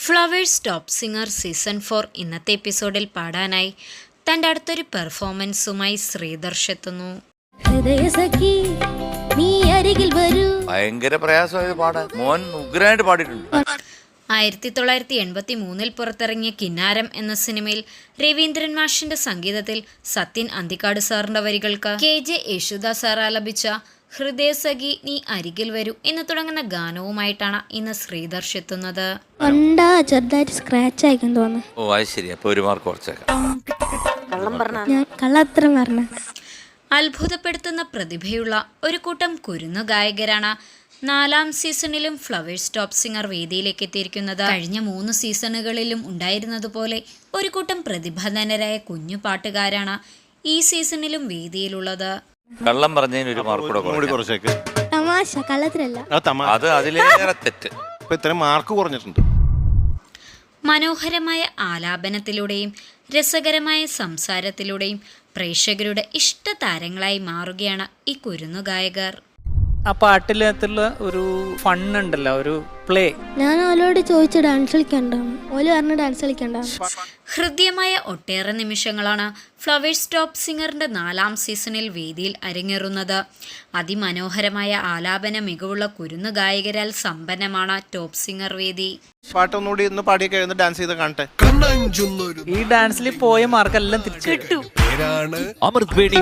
Flowers top singer season 4 ഇന്നത്തെ എപ്പിസോഡിൽ പാടാനായി തൻ്റെ അടുത്തൊരു പെർഫോമൻസുമായി ശ്രീദർശ് എത്തുന്നു. ഭയങ്കര പ്രയാസമായത് പാടാൻ. മോൻ ഉഗ്രായിട്ട് പാടിയിട്ടുണ്ട്. 1983 പുറത്തിറങ്ങിയ കിന്നാരം എന്ന സിനിമയിൽ രവീന്ദ്രൻ മാഷിന്റെ സംഗീതത്തിൽ സത്യൻ അന്തിക്കാട് സാറിന്റെ വരികൾക്ക് KJ യേശുദാസ് സാർ ആലപിച്ച ഹൃദയസഖി നീ അരികിൽ വരൂ എന്ന് തുടങ്ങുന്ന ഗാനവുമായിട്ടാണ് ഇന്ന് ശ്രീദർശ് എത്തുന്നത്. ഓ അത് ശരി. അപ്പൊ ഒരു മാർക്ക് കുറച്ചേക്കാം. അത്ഭുതപ്പെടുത്തുന്ന പ്രതിഭയുള്ള ഒരു കൂട്ടം കുരുന്നു ഗായകരാണ് 4ാം സീസണിലും ഫ്ലവേഴ്സ് ടോപ്പ് സിംഗർ വേദിയിലേക്ക് എത്തിയിരിക്കുന്നത്. കഴിഞ്ഞ 3 സീസണുകളിലും ഉണ്ടായിരുന്നതുപോലെ ഒരു കൂട്ടം പ്രതിഭാധനരായ കുഞ്ഞു പാട്ടുകാരാണ് ഈ സീസണിലും വേദിയിലുള്ളത്. കള്ളം പറഞ്ഞതിന് ഒരു മാർക്ക് കൂടെ കുറച്ചേക്ക്. അത് അതിലേറെ തെറ്റ്. മാർക്ക് കുറഞ്ഞിട്ടുണ്ട്. മനോഹരമായ ആലാപനത്തിലൂടെയും രസകരമായ സംസാരത്തിലൂടെയും പ്രേക്ഷകരുടെ ഇഷ്ട താരങ്ങളായി മാറുകയാണ് ഈ കുരുന്നു ഗായകർ. ആ പാട്ടിലുള്ള ഒരു ഫണ്ണുണ്ടല്ലോ, ഒരു പ്ലേ. ഞാൻ ഓലോട് ചോദിച്ച ഡാൻസ് കളിക്കണ്ടാണ്, ഓല് പറഞ്ഞ ഡാൻസ് കളിക്കണ്ടാണ്. ഹൃദ്യമായ ഒട്ടേറെ നിമിഷങ്ങളാണ് ഫ്ലവേഴ്സ് ടോപ്പ് സിംഗറിന്റെ 4ാം സീസണിൽ വേദിയിൽ അരങ്ങേറുന്നത്. അതിമനോഹരമായ ആലാപന മികവുള്ള കുരുന്നു ഗായകരാൽ സമ്പന്നമാണ് ടോപ്പ് സിംഗർ വേദി. പാട്ടൊന്നുകൂടി ഒന്ന് പാടിയൊക്കെ ഡാൻസ് ചെയ്ത് കാണട്ടെ. ഈ ഡാൻസിൽ പോയ മാർക്കെല്ലാം തിരിച്ചു കിട്ടും. അമൃത് വേണി